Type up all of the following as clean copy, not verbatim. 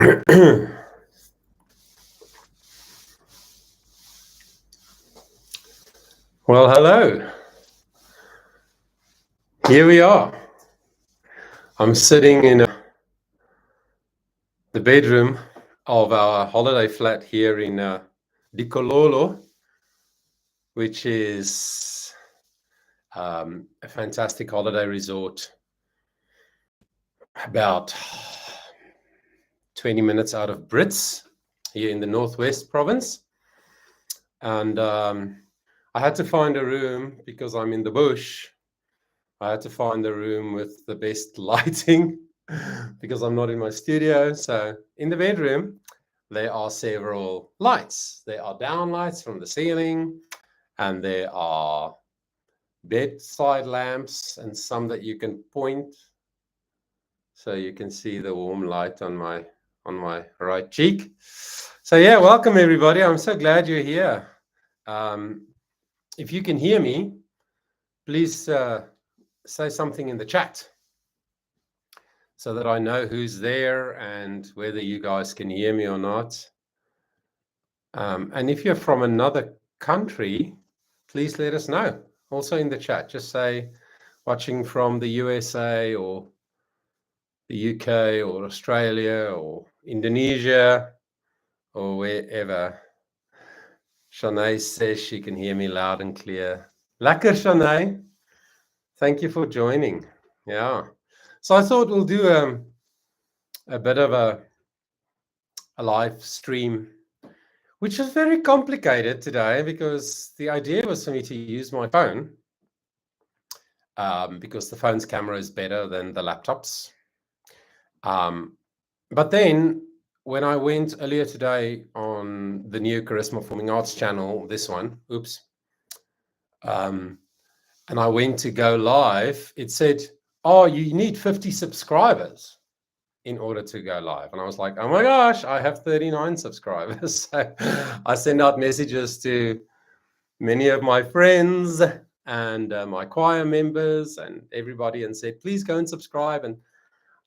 Well, hello. Here we are. I'm sitting in the bedroom of our holiday flat here in Dikololo, which is a fantastic holiday resort about 20 minutes out of Brits here in the Northwest province. And I had to find a room because I'm in the bush. I had to find the room with the best lighting because I'm not in my studio. So in the bedroom, there are several lights. There are down lights from the ceiling, and there are bedside lamps and some that you can point so you can see the warm light on my right cheek. So yeah, welcome everybody. I'm so glad you're here. If you can hear me, please say something in the chat so that I know who's there and whether you guys can hear me or not. And if you're from another country, please let us know. Also in the chat, just say watching from the USA or the UK or Australia or Indonesia or wherever. Shanae says she can hear me loud and clear. Lekker, Shanae. Thank you for joining. Yeah. So I thought we'll do a bit of a live stream, which is very complicated today because the idea was for me to use my phone because the phone's camera is better than the laptop's. But then when I went earlier today on the new Charisma Performing Arts channel, this one, and I went to go live, it said, oh, you need 50 subscribers in order to go live. And I was like, oh my gosh, I have 39 subscribers. So I sent out messages to many of my friends and my choir members and everybody and said, please go and subscribe. And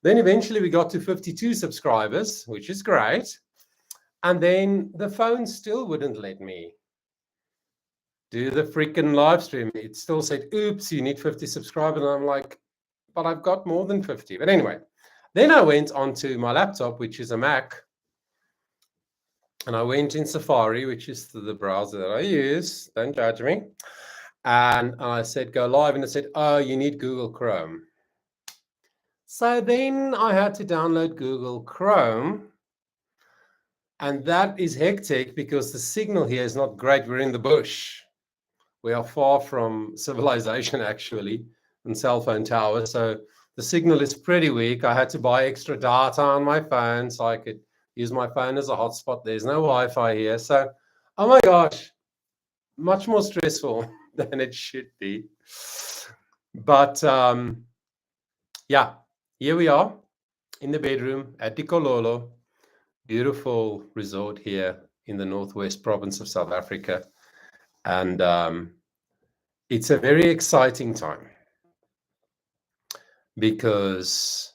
then eventually we got to 52 subscribers, which is great. And then the phone still wouldn't let me do the freaking live stream. It still said, oops, you need 50 subscribers. And I'm like, but I've got more than 50. But anyway, then I went onto my laptop, which is a Mac, and I went in Safari, which is the browser that I use. Don't judge me. And I said, go live. And it said, oh, you need Google Chrome. So then I had to download Google Chrome. And that is hectic because the signal here is not great. We're in the bush. We are far from civilization, actually, and cell phone towers. So the signal is pretty weak. I had to buy extra data on my phone so I could use my phone as a hotspot. There's no Wi-Fi here. So, oh my gosh, much more stressful than it should be. But yeah, here we are in the bedroom at Dikololo, beautiful resort here in the Northwest province of South Africa. And it's a very exciting time because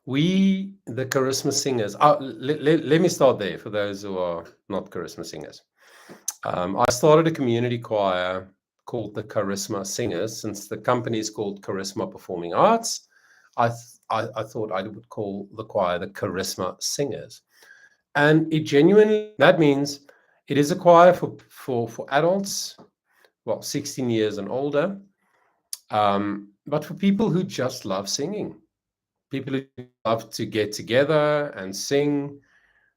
we, the Charisma Singers, let me start there for those who are not Charisma Singers. I started a community choir called the Charisma Singers. Since the company is called Charisma Performing Arts, I thought I would call the choir the Charisma Singers. And it genuinely, that means it is a choir for adults, well, 16 years and older, but for people who just love singing, people who love to get together and sing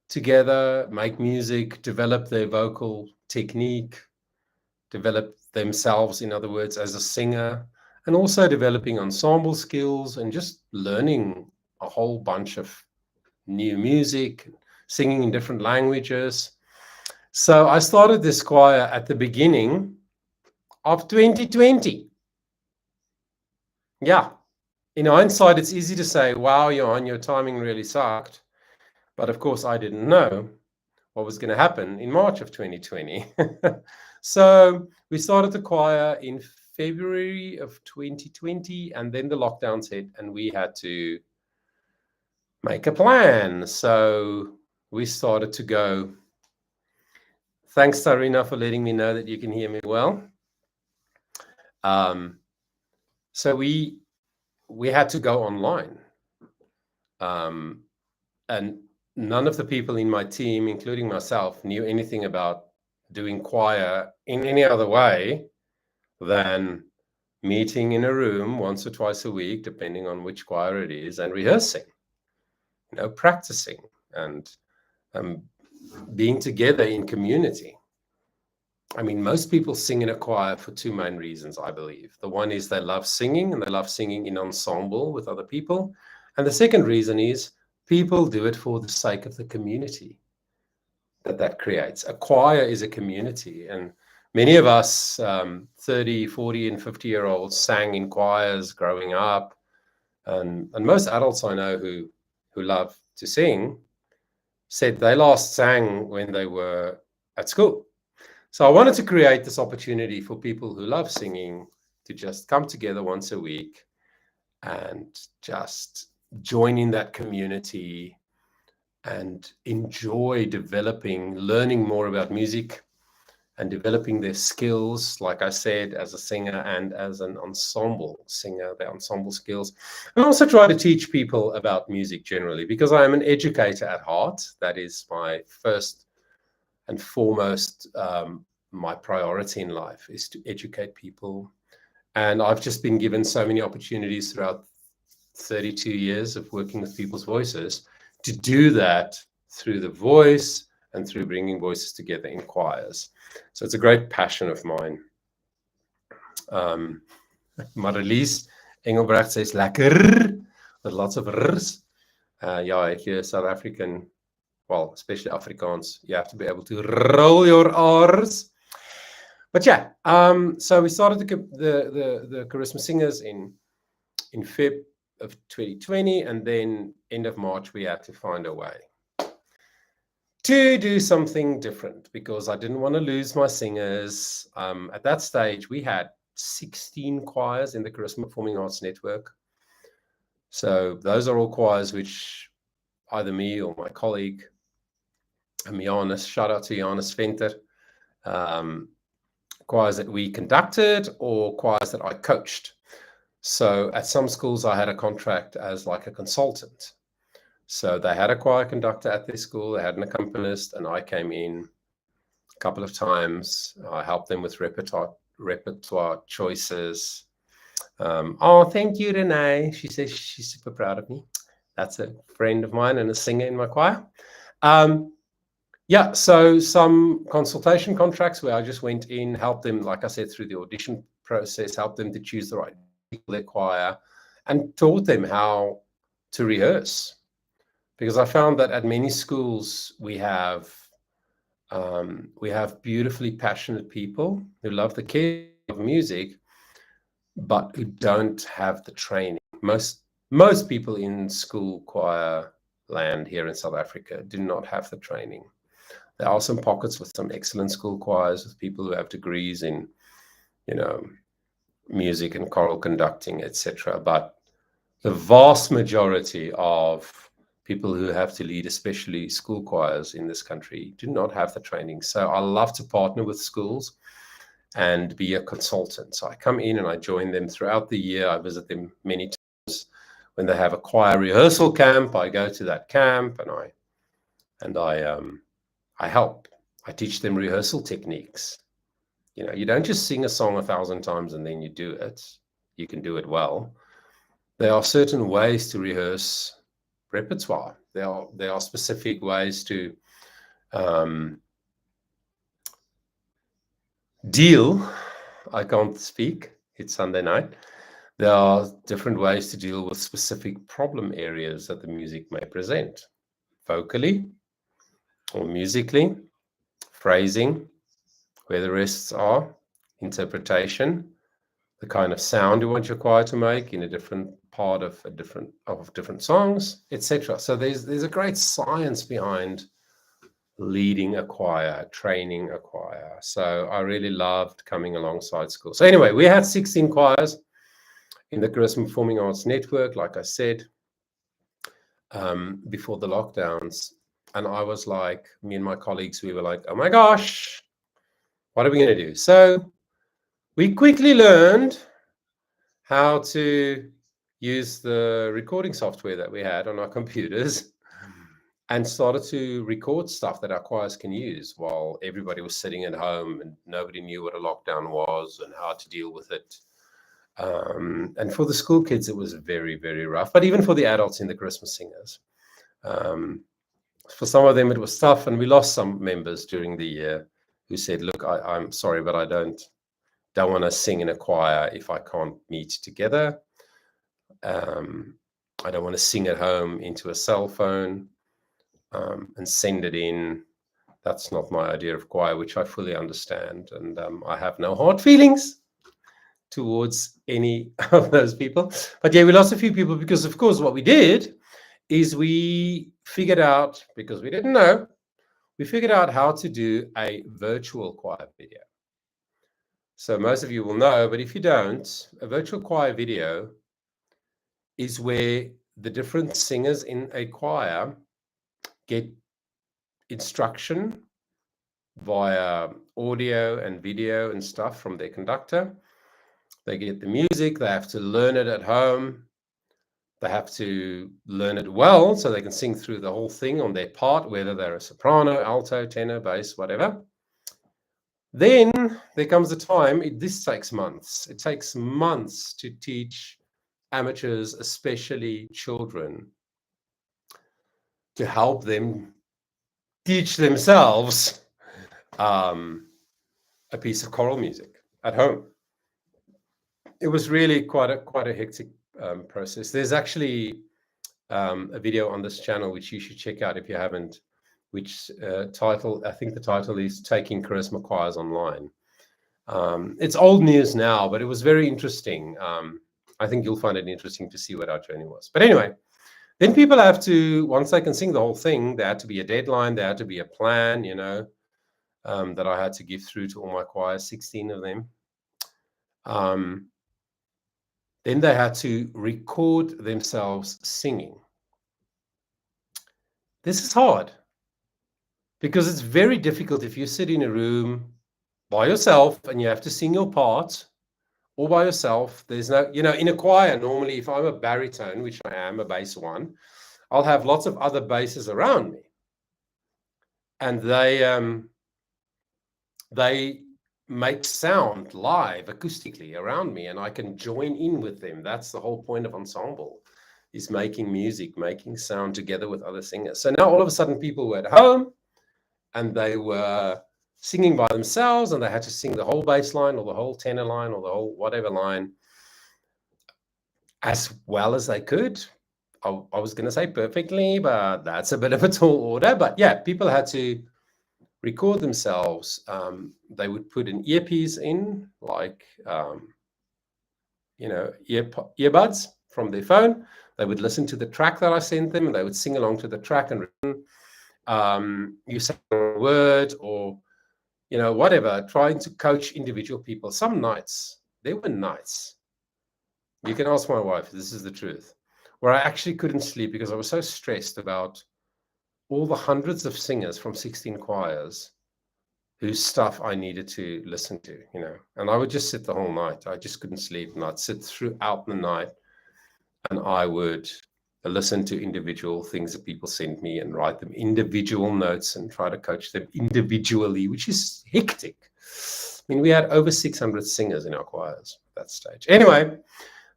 together, make music, develop their vocal technique, develop themselves, in other words, as a singer, and also developing ensemble skills and just learning a whole bunch of new music, singing in different languages. So I started this choir at the beginning of 2020. Yeah. In hindsight, it's easy to say, wow, Johan, your timing really sucked. But of course, I didn't know what was going to happen in March of 2020. So we started the choir in February of 2020, and then the lockdowns hit, and we had to make a plan. So we started to go. Thanks, Tarina, for letting me know that you can hear me well. So we had to go online. And none of the people in my team, including myself, knew anything about doing choir in any other way than meeting in a room once or twice a week, depending on which choir it is, and rehearsing, practicing and being together in community. I mean, most people sing in a choir for two main reasons, I believe. The one is they love singing, and they love singing in ensemble with other people. And the second reason is people do it for the sake of the community that creates. A choir is a community, and many of us 30, 40, and 50-year-olds sang in choirs growing up. And most adults I know who love to sing said they last sang when they were at school. So I wanted to create this opportunity for people who love singing to just come together once a week and just join in that community and enjoy developing, learning more about music and developing their skills, like I said, as a singer and as an ensemble singer, their ensemble skills. And also try to teach people about music generally, because I am an educator at heart. That is my first and foremost, my priority in life is to educate people. And I've just been given so many opportunities throughout 32 years of working with people's voices to do that through the voice and through bringing voices together in choirs. So it's a great passion of mine. Marlies Engelbrecht says lekker with lots of r's. Yeah, if you're South African, well, especially Afrikaans, you have to be able to roll your R's. But yeah, so we started the Charisma Singers in Feb of 2020, and then end of March we had to find a way to do something different, because I didn't want to lose my singers. At that stage, we had 16 choirs in the Charisma Performing Arts Network. So those are all choirs which either me or my colleague, Janus, shout out to Janus Venter, choirs that we conducted or choirs that I coached. So at some schools, I had a contract as like a consultant. So they had a choir conductor at their school, they had an accompanist, and I came in a couple of times. I helped them with repertoire choices. Oh, thank you, Renee. She says she's super proud of me. That's a friend of mine and a singer in my choir. Yeah, so some consultation contracts where I just went in, helped them, like I said, through the audition process, helped them to choose the right people for their choir, and taught them how to rehearse. Because I found that at many schools we have beautifully passionate people who love the care of music, but who don't have the training. Most people in school choir land here in South Africa do not have the training. There are some pockets with some excellent school choirs with people who have degrees in, music and choral conducting, etc. But the vast majority of people who have to lead, especially school choirs in this country, do not have the training. So I love to partner with schools and be a consultant. So I come in and I join them throughout the year. I visit them many times. When they have a choir rehearsal camp, I go to that camp and I help. I teach them rehearsal techniques. You don't just sing a song 1,000 times and then you do it. You can do it well. There are certain ways to rehearse repertoire. There are specific ways to deal. I can't speak. It's Sunday night. There are different ways to deal with specific problem areas that the music may present, vocally or musically, phrasing, where the rests are, interpretation, the kind of sound you want your choir to make in a different part of different songs, etc. So there's a great science behind leading a choir, training a choir. So I really loved coming alongside school. So anyway, we had 16 choirs in the Charisma Performing Arts Network, like I said. before the lockdowns. And I was like, me and my colleagues, we were like, oh my gosh, what are we going to do? So we quickly learned how to use the recording software that we had on our computers and started to record stuff that our choirs can use while everybody was sitting at home and nobody knew what a lockdown was and how to deal with it. And for the school kids, it was very, very rough. But even for the adults in the Christmas Singers, for some of them, it was tough. And we lost some members during the year who said, look, I'm sorry, but I don't want to sing in a choir if I can't meet together. I don't want to sing at home into a cell phone and send it in. That's not my idea of choir, which I fully understand. And I have no hard feelings towards any of those people. But yeah, we lost a few people because, of course, what we did is we figured out, because we didn't know, we figured out how to do a virtual choir video. So most of you will know, but if you don't, a virtual choir video is where the different singers in a choir get instruction via audio and video and stuff from their conductor. They get the music, they have to learn it at home. They have to learn it well so they can sing through the whole thing on their part, whether they're a soprano, alto, tenor, bass, whatever. Then there comes a time, this takes months. It takes months to teach amateurs, especially children, to help them teach themselves a piece of choral music at home. It was really quite a hectic process. There's actually a video on this channel which you should check out if you haven't, which I think the title is Taking Charisma Choirs Online. It's old news now, but it was very interesting. I think you'll find it interesting to see what our journey was. But anyway, then people have to, once they can sing the whole thing, there had to be a deadline, there had to be a plan, that I had to give through to all my choirs, 16 of them. Then they had to record themselves singing. This is hard because it's very difficult if you sit in a room by yourself and you have to sing your part all by yourself. There's no, in a choir, normally if I'm a baritone, which I am, a bass one, I'll have lots of other basses around me. And they make sound live acoustically around me and I can join in with them. That's the whole point of ensemble, is making music, making sound together with other singers. So now all of a sudden people were at home and they were singing by themselves and they had to sing the whole bass line or the whole tenor line or the whole whatever line as well as they could. I was going to say perfectly, but that's a bit of a tall order. But yeah, people had to record themselves. They would put an earpiece in, like, earbuds from their phone. They would listen to the track that I sent them and they would sing along to the track and you say a word or, whatever, trying to coach individual people. Some nights, there were nights, you can ask my wife, this is the truth, where I actually couldn't sleep because I was so stressed about all the hundreds of singers from 16 choirs whose stuff I needed to listen to, and I would just sit the whole night. I just couldn't sleep, and I'd sit throughout the night and I would listen to individual things that people sent me and write them individual notes and try to coach them individually, which is hectic. I mean, we had over 600 singers in our choirs at that stage. Anyway,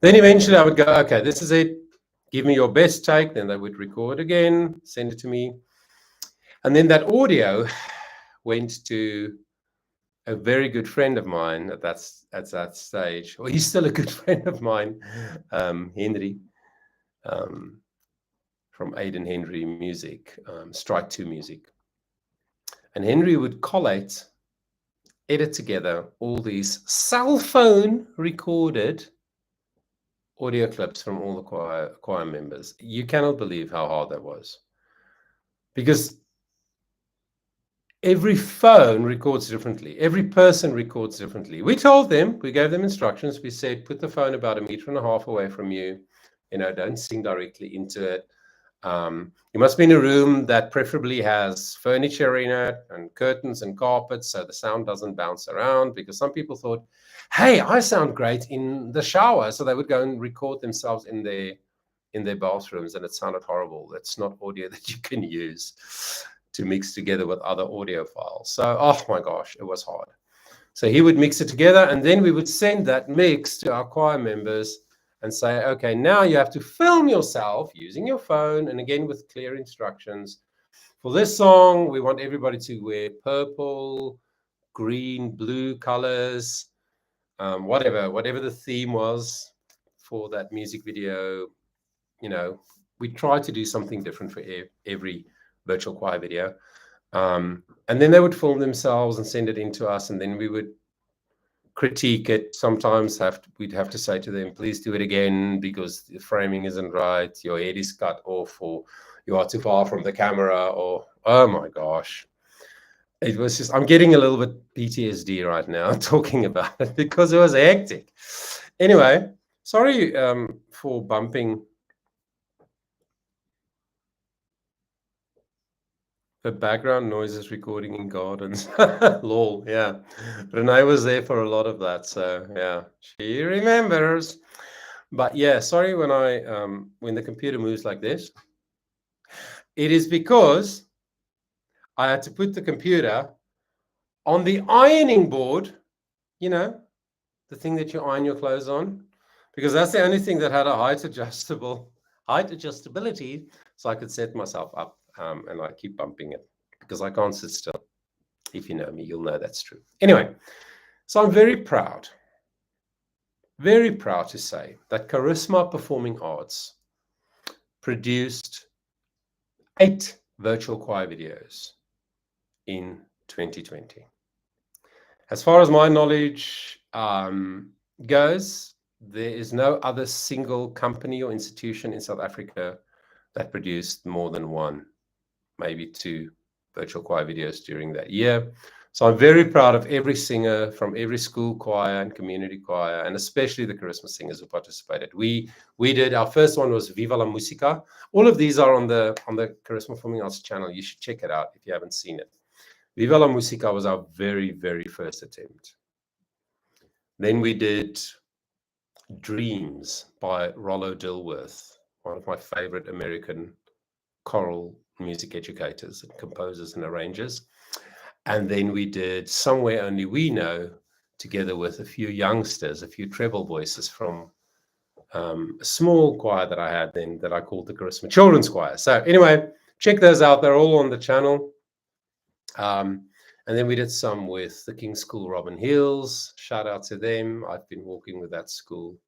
then eventually I would go, okay, this is it. Give me your best take. Then they would record again, send it to me. And then that audio went to a very good friend of mine at that stage. Well, he's still a good friend of mine, Henry, from Aidan Henry Music, Strike 2 Music. And Henry would collate, edit together all these cell phone recorded audio clips from all the choir members. You cannot believe how hard that was, because every phone records differently. Every person records differently. We told them, we gave them instructions. We said, put the phone about 1.5 meters away from you. Don't sing directly into it. You must be in a room that preferably has furniture in it and curtains and carpets so the sound doesn't bounce around, because some people thought, hey, I sound great in the shower. So they would go and record themselves in their bathrooms, and it sounded horrible. That's not audio that you can use to mix together with other audio files. So, oh my gosh, it was hard. So he would mix it together, and then we would send that mix to our choir members and say, okay, now you have to film yourself using your phone, and again with clear instructions. For this song, we want everybody to wear purple, green, blue colors, whatever the theme was for that music video. You know, we tried to do something different for every virtual choir video. And then they would film themselves and send it in to us, and then we would critique it. Sometimes we'd have to say to them, please do it again because the framing isn't right, your head is cut off, or you are too far from the camera, or oh my gosh. It was just, I'm getting a little bit PTSD right now talking about it because it was hectic. Anyway, sorry for bumping. The background noise is recording in gardens. Lol, yeah. Renee was there for a lot of that, so yeah, she remembers. But yeah, sorry when the computer moves like this. It is because I had to put the computer on the ironing board, you know, the thing that you iron your clothes on, because that's the only thing that had a height adjustability, so I could set myself up, and I keep bumping it because I can't sit still. If you know me, you'll know that's true. Anyway, so I'm very proud to say that Charisma Performing Arts produced 8 virtual choir videos in 2020. As far as my knowledge goes, there is no other single company or institution in South Africa that produced more than 1, maybe 2 virtual choir videos during that year. So I'm very proud of every singer from every school choir and community choir, and especially the Charisma singers who participated. We did, our first one was Viva la Musica. All of these are on the Charisma Performing Arts channel. You should check it out if you haven't seen it. Viva la Musica was our very, very first attempt. Then we did Dreams by Rollo Dilworth, one of my favorite American choral music educators and composers and arrangers. And then we did Somewhere Only We Know, together with a few youngsters, a few treble voices from a small choir that I had then that I called the Charisma Children's Choir. So anyway, check those out. They're all on the channel. And then we did some with the King's School Robin Hills. Shout out to them. I've been working with that school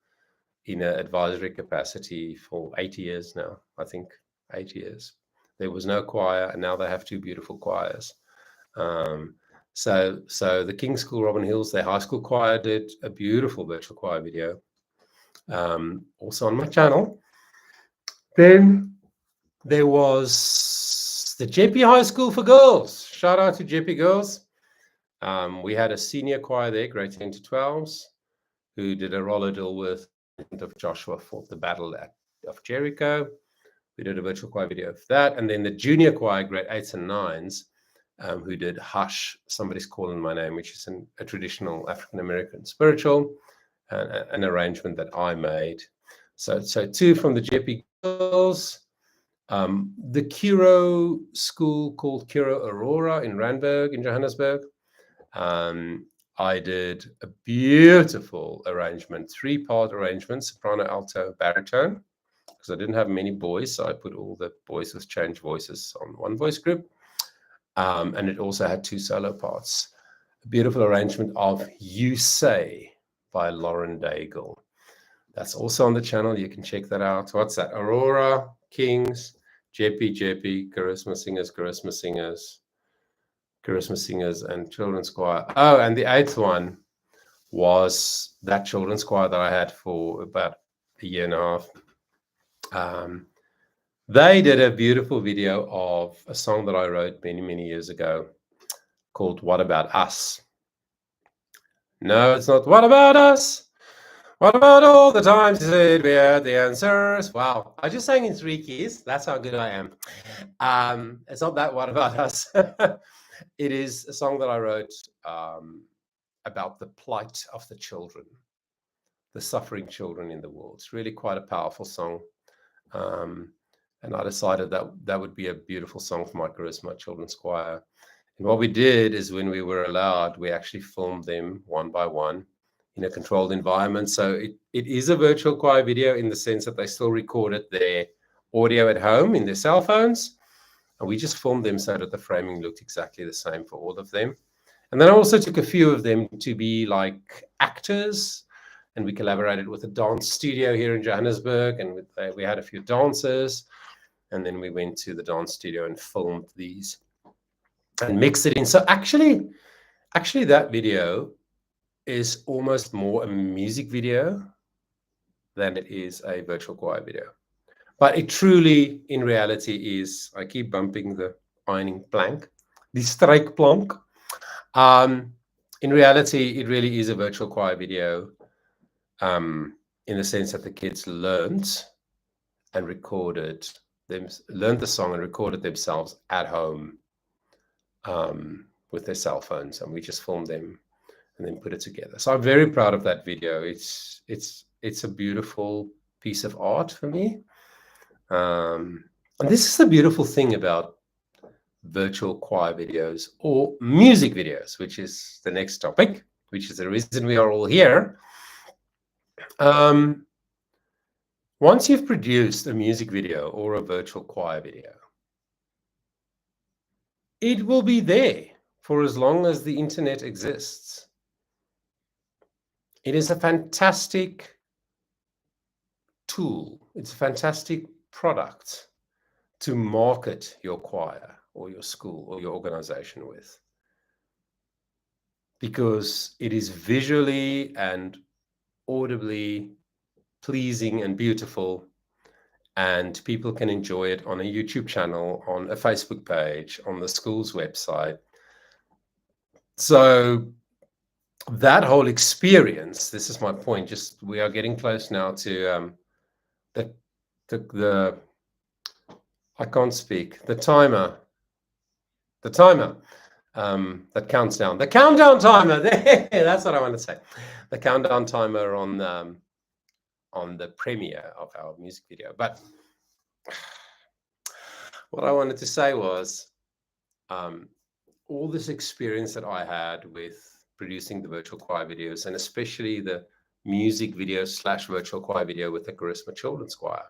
in an advisory capacity for 8 years now, I think 8 years. There was no choir, and now they have 2 beautiful choirs. So the King's School Robin Hills, their high school choir, did a beautiful virtual choir video, also on my channel. Then there was the JP High School for Girls. Shout out to JP Girls. We had a senior choir there, grade 10 to 12s, who did a Rollo Dilworth of Joshua fought the battle of Jericho. We did a virtual choir video of that. And then the junior choir, grade 8s and 9s, who did Hush, Somebody's Calling My Name, which is a traditional African-American spiritual, an arrangement that I made. So 2 from the JP Girls. The Kiro school called Kiro Aurora in Randburg in Johannesburg. I did a beautiful arrangement, 3-part arrangement, soprano, alto, baritone, because I didn't have many boys, so I put all the boys with changed voices on one voice group. And it also had 2 solo parts. A beautiful arrangement of You Say by Lauren Daigle. That's also on the channel. You can check that out. What's that? Aurora, Kings, JP, Charisma Singers, and Children's Choir. Oh, and the 8th one was that Children's Choir that I had for about a year and a half. They did a beautiful video of a song that I wrote many, many years ago called What About Us? No, it's not What About Us? What about all the times you said we had the answers? Wow, I just sang in 3 keys. That's how good I am. It's not that What About Us. It is a song that I wrote about the plight of the children, the suffering children in the world. It's really quite a powerful song. And I decided that that would be a beautiful song for my KARISMA Children's Choir. And what we did is when we were allowed, we actually filmed them one by one in a controlled environment. So it is a virtual choir video in the sense that they still recorded their audio at home in their cell phones. And we just filmed them so that the framing looked exactly the same for all of them. And then I also took a few of them to be like actors. And we collaborated with a dance studio here in Johannesburg. And we had a few dancers. And then we went to the dance studio and filmed these and mixed it in. So actually that video is almost more a music video than it is a virtual choir video. But it truly, in reality, is, I keep bumping the ironing plank, the strijkplank. In reality, it really is a virtual choir video in the sense that the kids learned and recorded them, learned the song and recorded themselves at home with their cell phones, and we just filmed them and then put it together. So I'm very proud of that video. It's a beautiful piece of art for me. And this is the beautiful thing about virtual choir videos or music videos, which is the next topic, which is the reason we are all here. Once you've produced a music video or a virtual choir video, it will be there for as long as the internet exists. It is a fantastic tool. It's a fantastic product to market your choir or your school or your organization with, because it is visually and audibly pleasing and beautiful, and people can enjoy it on a YouTube channel, on a Facebook page, on the school's website. So that whole experience, this is my point, just we are getting close now to the I can't speak, the timer that counts down, the countdown timer, there, that's what I want to say, the countdown timer on the premiere of our music video. But what I wanted to say was all this experience that I had with producing the virtual choir videos, and especially the music video / virtual choir video with the KARISMA Children's Choir,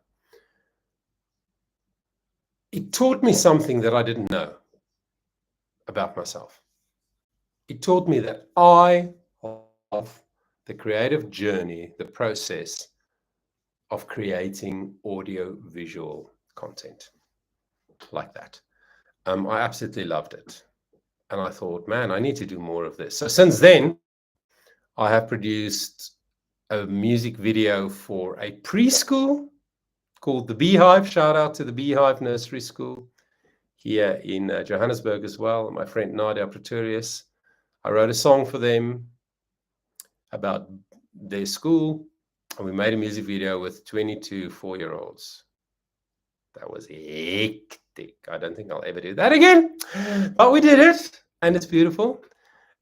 it taught me something that I didn't know about myself. It taught me that I love the creative journey, the process of creating audio visual content like that. I absolutely loved it. And I thought, man, I need to do more of this. So since then, I have produced a music video for a preschool called The Beehive. Shout out to the Beehive Nursery School here in Johannesburg as well. My friend Nadia Pretorius. I wrote a song for them about their school, and we made a music video with 22 4-year-olds. That was hectic. I don't think I'll ever do that again, but we did it, and it's beautiful.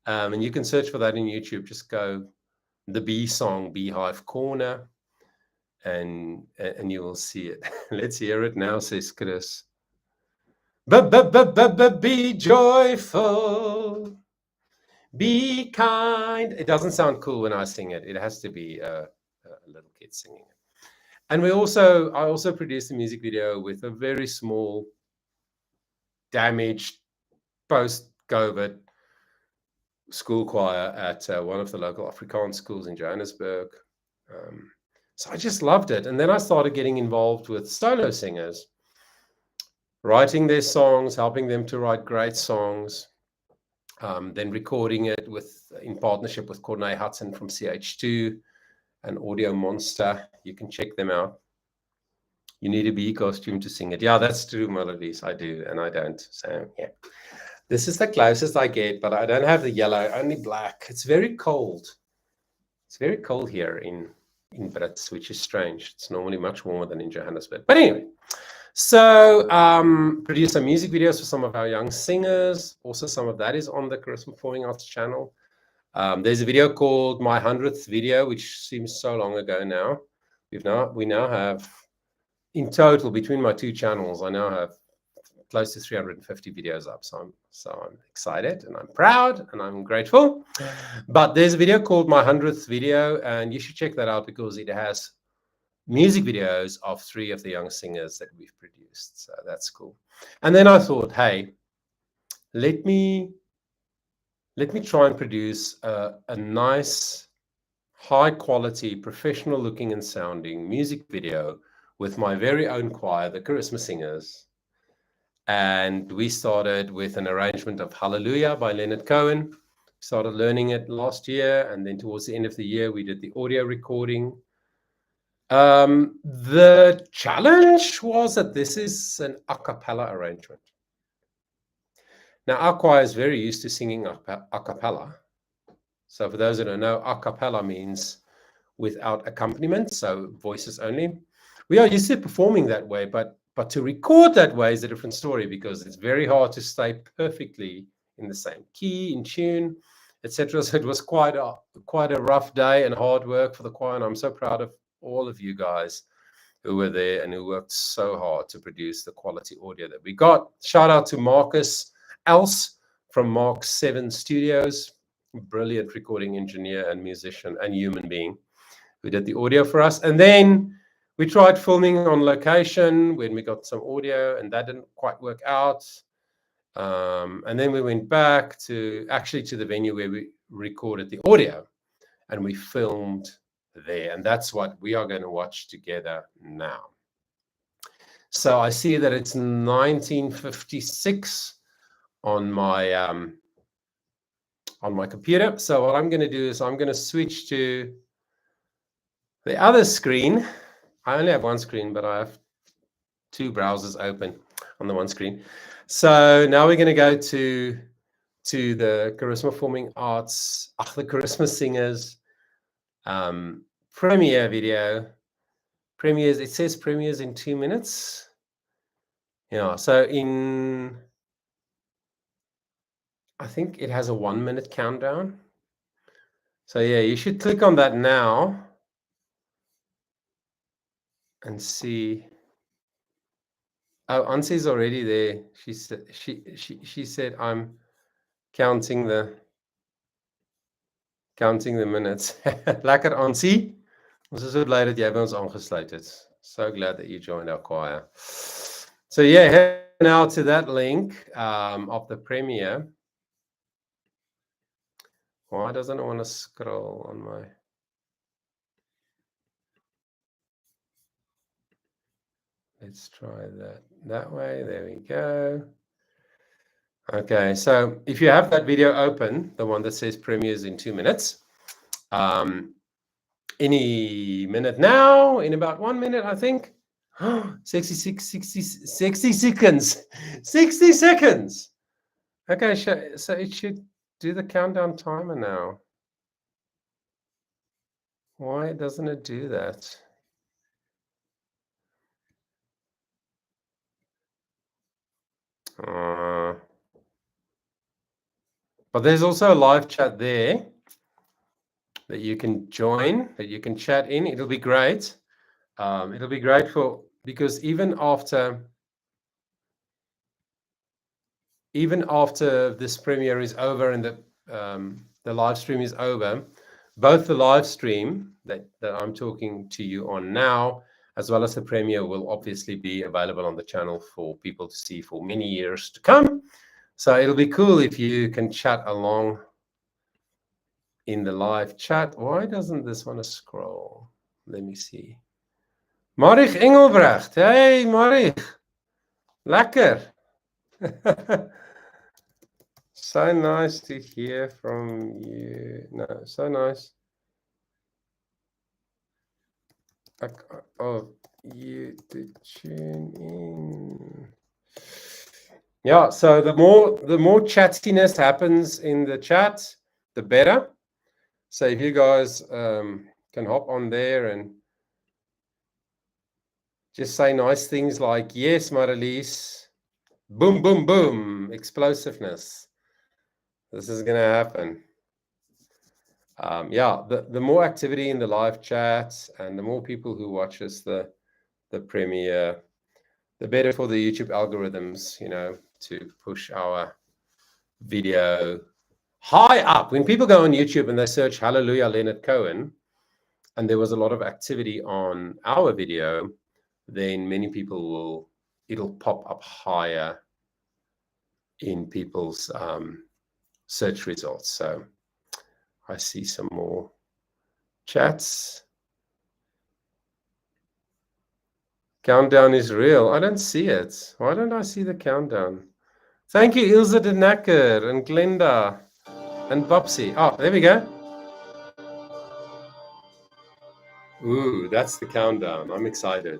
And you can search for that in YouTube. Just go the Bee song, Beehive Corner, and you will see it. Let's hear it now, says Chris. Be joyful, be kind. It doesn't sound cool when I sing it. It has to be a little kid singing it. And I also produced a music video with a very small, damaged, post-COVID school choir at one of the local Afrikaans schools in Johannesburg. So I just loved it. And then I started getting involved with solo singers, writing their songs, helping them to write great songs, then recording it in partnership with Cornay Hudson from CH2 and Audio Monster. You can check them out. You need a bee costume to sing it. Yeah, that's true, Melodies. I do, and I don't. So yeah, this is the closest I get, but I don't have the yellow, only black. It's very cold. It's very cold here in in Brits, which is strange. It's normally much warmer than in Johannesburg. But anyway, so produce some music videos for some of our young singers. Also, some of that is on the KARISMA Performing Arts channel. There's a video called My 100th Video, which seems so long ago now. We now have, in total, between my two channels, I now have close to 350 videos up. So I'm excited and I'm proud and I'm grateful. But there's a video called My 100th Video, and you should check that out because it has music videos of 3 of the young singers that we've produced. So that's cool. And then I thought, hey, let me try and produce a nice, high quality, professional looking and sounding music video with my very own choir, the KARISMA Singers. And we started with an arrangement of Halluljah by Leonard Cohen. Started learning it last year, and then towards the end of the year, we did the audio recording. The challenge was that this is an a cappella arrangement. Now, our choir is very used to singing a cappella. So for those that don't know, a cappella means without accompaniment, so voices only. We are used to performing that way, but to record that way is a different story because it's very hard to stay perfectly in the same key, in tune, etc. So it was quite a rough day and hard work for the choir, and I'm so proud of all of you guys who were there and who worked so hard to produce the quality audio that we got. Shout out to Marcus Else from Mark 7 Studios, brilliant recording engineer and musician and human being who did the audio for us. And then we tried filming on location when we got some audio, and that didn't quite work out. And then we went back to the venue where we recorded the audio, and we filmed there. And that's what we are going to watch together now. So I see that it's 1956 on my computer. So what I'm going to do is I'm going to switch to the other screen. I only have one screen, but I have 2 browsers open on the one screen. So now we're going to go to the KARISMA Performing Arts, the KARISMA Singers premiere video. Premieres, it says premieres in 2 minutes. Yeah, so I think it has a 1-minute countdown. So yeah, you should click on that now and see. Oh, Ansie's already there. She said I'm counting the minutes. Lekker Ansie. Ons is so bly dat jy by ons aangesluit het. So glad that you joined our choir. So yeah, head now to that link of the premiere. Why doesn't it want to scroll on my... Let's try that way. There we go. Okay, so if you have that video open, the one that says premieres in 2 minutes, any minute now, in about 1 minute, I think. 60 seconds. 60 seconds. Okay, so it should do the countdown timer now. Why doesn't it do that? But there's also a live chat there that you can join, that you can chat in. It'll be great. It'll be great because even after this premiere is over and the live stream is over, both the live stream that I'm talking to you on now, as well as the premiere, will obviously be available on the channel for people to see for many years to come. So it'll be cool if you can chat along in the live chat. Why doesn't this want to scroll? Let me see. Marich Engelbrecht. Hey, Marich. Lekker. So nice to hear from you. No, so nice of you to tune in. Yeah, so the more chattiness happens in the chat, the better. So if you guys can hop on there and just say nice things like, yes, Marlies, boom, boom, boom, explosiveness. This is going to happen. Yeah, the more activity in the live chats and the more people who watch us, the premiere, the better for the YouTube algorithms, to push our video high up. When people go on YouTube and they search Halluljah Leonard Cohen, and there was a lot of activity on our video, then many people it'll pop up higher in people's search results. So I see some more chats. Countdown is real. I don't see it. Why don't I see the countdown? Thank you, Ilse de Nacker and Glenda and Bobsy. Oh, there we go. Ooh, that's the countdown. I'm excited.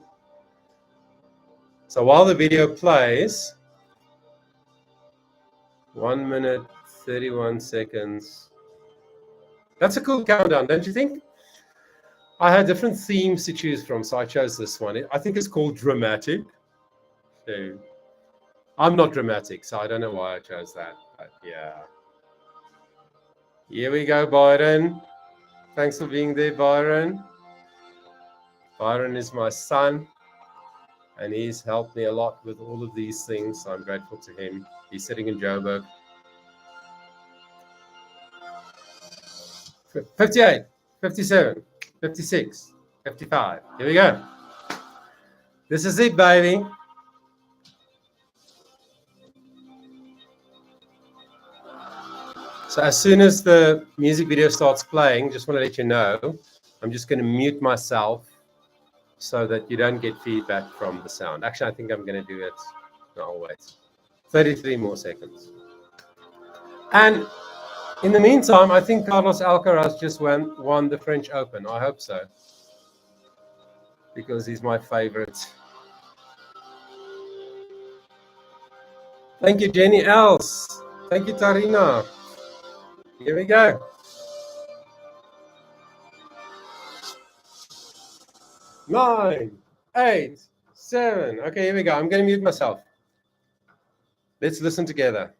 So while the video plays, 1 minute, 31 seconds. That's a cool countdown, don't you think? I had different themes to choose from, so I chose this one. I think it's called Dramatic. So I'm not dramatic, so I don't know why I chose that. But yeah. Here we go, Byron. Thanks for being there, Byron. Byron is my son, and he's helped me a lot with all of these things, so I'm grateful to him. He's sitting in Joburg. 58, 57, 56, 55. Here we go. This is it, baby. So as soon as the music video starts playing, just want to let you know, I'm just going to mute myself so that you don't get feedback from the sound. Actually, I think I'm going to do it. No, I'll wait. 33 more seconds. And in the meantime, I think Carlos Alcaraz just won the French Open. I hope so, because he's my favorite. Thank you, Jenny Els. Thank you, Tarina. Here we go. 9, 8, 7. Okay, here we go. I'm going to mute myself. Let's listen together.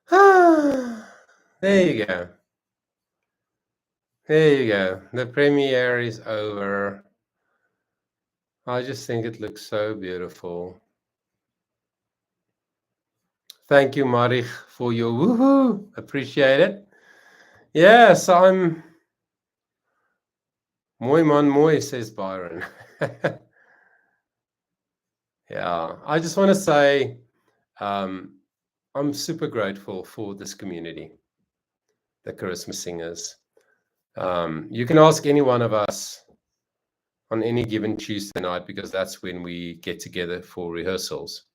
There you go. There you go. The premiere is over. I just think it looks so beautiful. Thank you, Marich, for your woohoo. Appreciate it. Yes, I'm mooi man mooi, says Byron. Yeah, I just want to say I'm super grateful for this community, the Charisma Singers. You can ask any one of us on any given Tuesday night, because that's when we get together for rehearsals.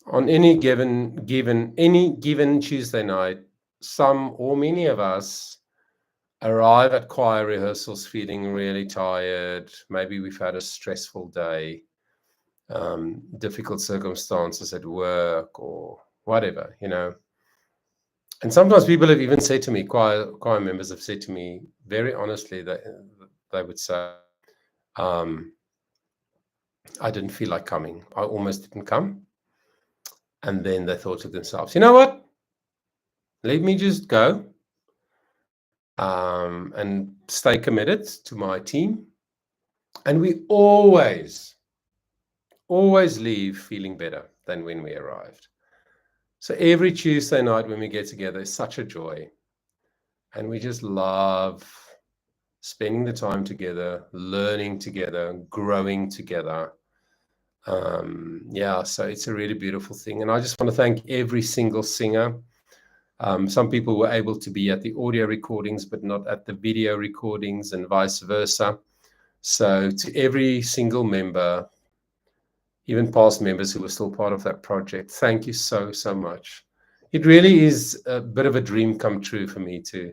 On any given Tuesday night, some or many of us arrive at choir rehearsals feeling really tired. Maybe we've had a stressful day, difficult circumstances at work or whatever, you know. And sometimes people have even said to me, choir members have said to me very honestly, that they would say, I didn't feel like coming. I almost didn't come. And then they thought to themselves, you know what? Let me just go and stay committed to my team. And we always leave feeling better than when we arrived. So every Tuesday night when we get together is such a joy. And we just love spending the time together, learning together, growing together. Yeah, so it's a really beautiful thing. And I just want to thank every single singer. Some people were able to be at the audio recordings, but not at the video recordings, and vice versa. So to every single member, even past members who were still part of that project, thank you so, so much. It really is a bit of a dream come true for me to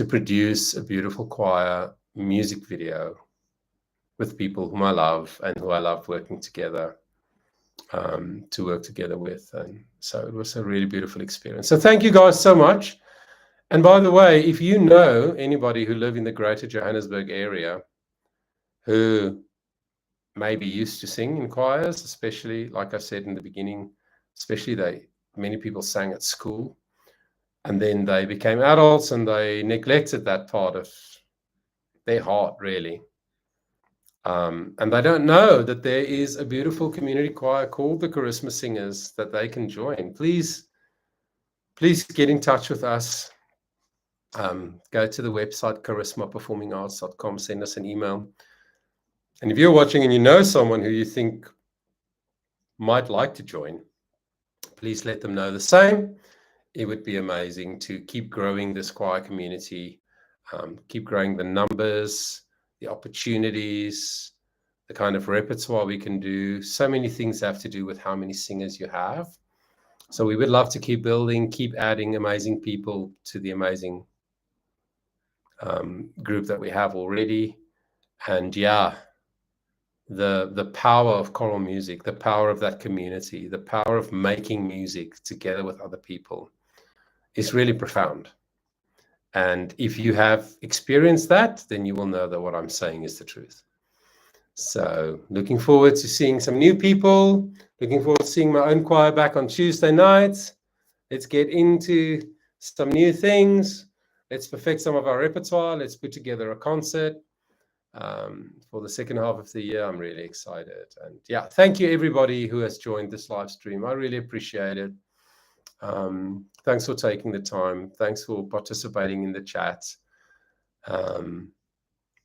produce a beautiful choir music video with people whom I love and who I love working together, to work together with. And so it was a really beautiful experience. So thank you guys so much. And by the way, if you know anybody who live in the greater Johannesburg area who maybe used to sing in choirs, especially, like I said in the beginning, especially many people sang at school, and then they became adults and they neglected that part of their heart, really. And they don't know that there is a beautiful community choir called the Charisma Singers that they can join. Please get in touch with us. Go to the website charismaperformingarts.com, send us an email. And if you're watching and you know someone who you think might like to join, please let them know the same. It would be amazing to keep growing this choir community, keep growing the numbers, the opportunities, the kind of repertoire we can do. So many things have to do with how many singers you have. So we would love to keep building, keep adding amazing people to the amazing group that we have already. And yeah, the power of choral music, the power of that community, the power of making music together with other people is really profound. And if you have experienced that, then you will know that what I'm saying is the truth. So looking forward to seeing some new people, looking forward to seeing my own choir back on Tuesday nights. Let's get into some new things. Let's perfect some of our repertoire. Let's put together a concert for the second half of the year. I'm really excited. And yeah, thank you everybody who has joined this live stream. I really appreciate it. Thanks for taking the time. Thanks for participating in the chat.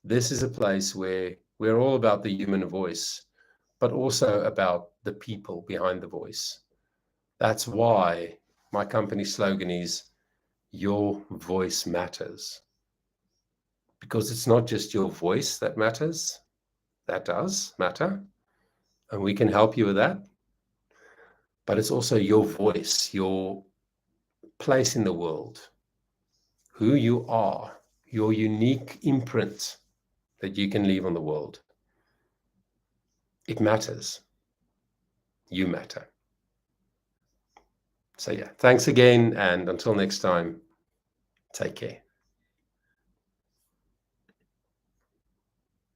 This is a place where we're all about the human voice, but also about the people behind the voice. That's why my company slogan is "Your voice matters." Because it's not just your voice that matters. That does matter, and we can help you with that. But it's also your voice, your place in the world, who you are, your unique imprint that you can leave on the world. It matters. You matter. So yeah, thanks again, and until next time, take care.